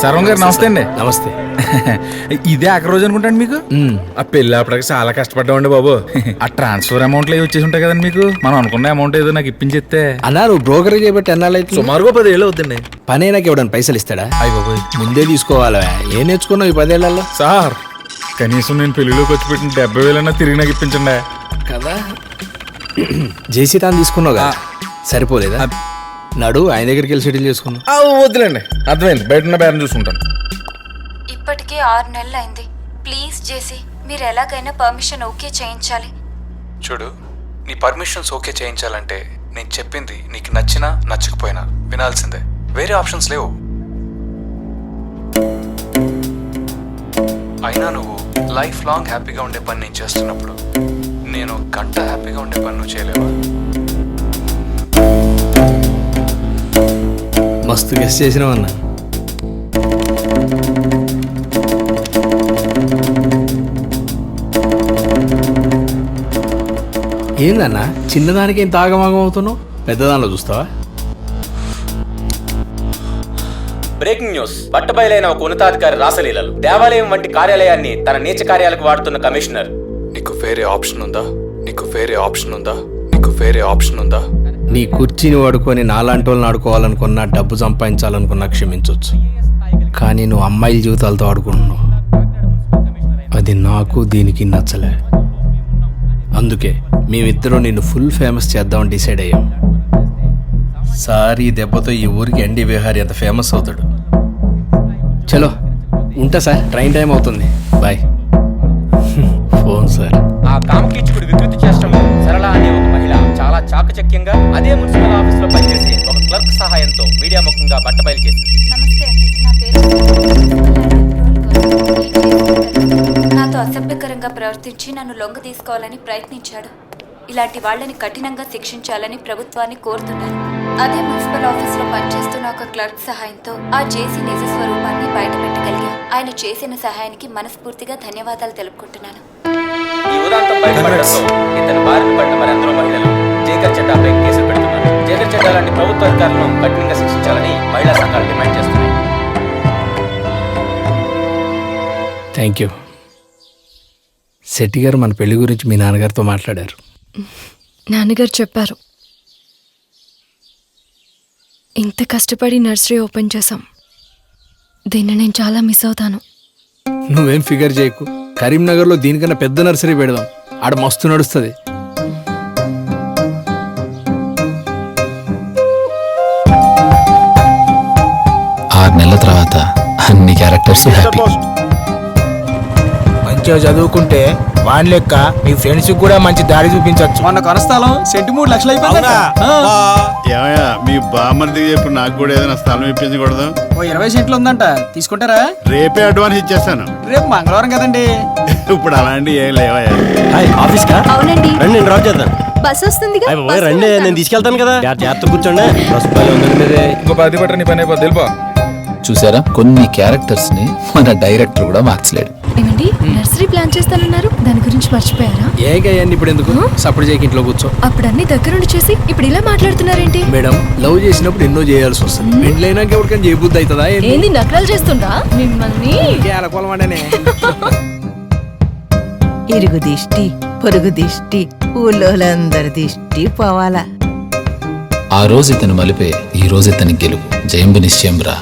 సర్వం గారు నమస్తే అండి. నమస్తే. ఇదే అక్కడ రోజు అనుకుంటాండి మీకు. ఆ పెళ్ళి అప్పటికి చాలా కష్టపడ్డామండి బాబు. ఆ ట్రాన్స్ఫర్ అమౌంట్లు అవి వచ్చేసి ఉంటాయి కదండి మీకు. మనం అనుకున్న అమౌంట్ ఏదో నాకు ఇప్పించేస్తే. అన్నారు బ్రోకర్ చేయబట్టి ఎన్నాళ్ళు అయితే సుమారుగా 10 ఏళ్ళు అవుతుంది. పనే నాకు ఇవ్వడానికి పైసలు ఇస్తాడా? అయ్యి బాబు ముందే తీసుకోవాలా? ఏం నేర్చుకున్నావు ఈ 10 ఏళ్లలో? సార్ కనీసం నేను పెళ్లిలోకి వచ్చి పెట్టిన 70,000 తిరిగి నాకు ఇప్పించండి కదా. జేసీ తాను తీసుకున్నావు కదా, సరిపోలేదా? నాడు ఆయన దగ్గరికి వెళ్ళి సెటిల్ చేసుకున్నావు. వద్దులేండి, అర్థమైంది. బయట ఉన్న బేరం చూసుకుంటాను. ఇప్పటికే 6 నెలలు అయింది. ప్లీజ్ చేసి మీరు ఎలాగైనా పర్మిషన్ ఓకే చేయించాలి. చూడు, నీ పర్మిషన్స్ ఓకే చేయించాలంటే నేను చెప్పింది నీకు నచ్చినా నచ్చకపోయినా వినాల్సిందే. వేరే ఆప్షన్స్ లేవు. అయినా నువ్వు లైఫ్ లాంగ్ హ్యాపీగా ఉండే పని నేను చేస్తున్నప్పుడు నేను గంట హ్యాపీగా ఉండే పని నువ్వు చేయలేవా? మస్తు గెస్ట్ చేసినావన్నా. ఏందన్నా చిన్నదానికి ఇంత ఆగమాగం అవుతున్నావు? పెద్దదానిలో చూస్తావా? Breaking news. బట్టబయలైన ఒక ఉన్నతాధికారి రాసలీలలు దేవాలయం వంటి కార్యాలయాన్ని తన నీచ కార్యాలకు వాడుతున్న కమిషనర్. నీకు వేరే ఆప్షన్ ఉందా? నీకు వేరే ఆప్షన్ ఉందా? నీకు వేరే ఆప్షన్ ఉందా? నీ కుర్చీని వాడుకొని నాలాంటి వాళ్ళని ఆడుకోవాలనుకున్నా, డబ్బు సంపాదించాలనుకున్నా క్షమించవచ్చు. కానీ నువ్వు అమ్మాయిల జీవితాలతో ఆడుకుంటున్నావు. అది నాకు దీనికి నచ్చలే. అందుకే మేమిద్దరం నిన్ను ఫుల్ ఫేమస్ చేద్దామని డిసైడ్ అయ్యాం. సార్ ఈ దెబ్బతో ఈ ఊరికి ఎన్డీ విహారీ ఎంత ఫేమస్ అవుతాడు. చలో ఉంటా సార్, ట్రైన్ టైం అవుతుంది. బాయ్. Phone sir. ఆ కామకీచుకుడు వికృతి చేష్టము సరళ అనే ఒక మహిళ చాలా చాకచక్యంగా అదే మున్సిపల్ ఆఫీస్ లో పనిచేసే ఒక క్లర్క్ సహాయంతో మీడియా ముఖంగా బట్టబయలు చేసింది. నమస్తే అండి, నా పేరు. నాతో అసభ్యకరంగా ప్రవర్తించి నన్ను లొంగ తీసుకోవాలని ప్రయత్నించాడు. ఇలాంటి వాళ్ళని కఠినంగా శిక్షించాలని ప్రభుత్వాన్ని కోరుతున్నాను. అదే మున్సిపల్ ఆఫీస్ లో పనిచేస్తున్న ఒక క్లర్క్ సహాయంతో ఆ జేసీ నిజ స్వరూపాన్ని బయట పెట్టగలిగా. ఆయన చేసిన సహాయానికి మనస్ఫూర్తిగా ధన్యవాదాలు తెలుపుకుంటున్నాను. ఈ ఉదాంతం బయటపడడంతో ఇతని బారిన పడిన మరెందరో మహిళలు జేకర్ చట్టాపై కేసులు పెడుతున్నారు. జేకర్ చట్టా లాంటి ప్రభుత్వ అధికారులను కఠినంగా శిక్షించాలని మహిళా సంఘాలు డిమాండ్ చేస్తున్నాయి. Thank you. శెట్టి గారు మన పెళ్లి గురించి మీ నాన్నగారితో మాట్లాడారు. నాన్నగారు చెప్పారు, ఇంత కష్టపడి నర్సరీ ఓపెన్ చేశాం. దీన్ని నేను చాలా మిస్ అవుతాను. నువ్వేం ఫిగర్ చేయకు. కరీంనగర్లో దీనికన్నా పెద్ద నర్సరీ పెడదాం. ఆడ మస్తు నడుస్తుంది. ఆరు నెలల తర్వాత అన్ని క్యారెక్టర్స్ హ్యాపీ. మంచిగా చదువుకుంటే వాని లెక్క నీ ఫ్రెండ్స్ కూడా మంచి దారి చూపించవచ్చు. మొన్న కొనస్థలం సెంటు 3 లక్షలు అయిపోయిందా? మీ బామ్మర్ది చెప్పు, నాకు కూడా ఏదైనా స్థలం ఇప్పించకూడదు? ఓ 20 సెంట్లు ఉందంట, తీసుకుంటారా? రేపే అడ్వాన్స్ ఇచ్చేస్తాను. రేపు మంగళవారం కదండి. ఇప్పుడు అలాంటి ఏం లేవయ్యా. ఆఫీస్ కా? అవునండి, రండి డ్రాప్ చేద్దాం. బస్ వస్తుంది. రండి, నేను తీసుకెళ్తాను కదా. జాగ్రత్త కూర్చోండి. ఇంకో 10 పట్ట నీ పని అయిపోద్ది. వెళ్ళిపో. చూసారా, కొన్ని క్యారెక్టర్స్ ని మన డైరెక్టర్ కూడా మార్చలేడు. ఏమండి, నర్సరీ ప్లాన్ చేస్తానన్నారు, దాని గురించి మర్చిపోయారా? ఏకయ్యండి ఇప్పుడు ఎందుకు? సపోర్ట్ చేయక ఇంట్లో కూర్చో. అప్పుడు అన్ని దగ్గరుండి చేసి ఇప్పుడు ఇలా మాట్లాడుతున్నారేంటి? మేడం, లవ్ చేసినప్పుడు ఎన్నో చేయాల్సి వస్తుంది. పెళ్ళైనాక ఎవరికైనా చేయబుద్ధి అవుతుందా? ఏంది నకరాలు చేస్తుందా మిమ్మల్ని? ఇరుగు దిష్టి, పొరుగు దిష్టి, ఊళ్ళోలందరి దిష్టి పోవాలా. ఆ రోజు ఇతను మలిపే ఈ రోజు ఇతని గెలుపు. జయంబు నిశ్చయం రా.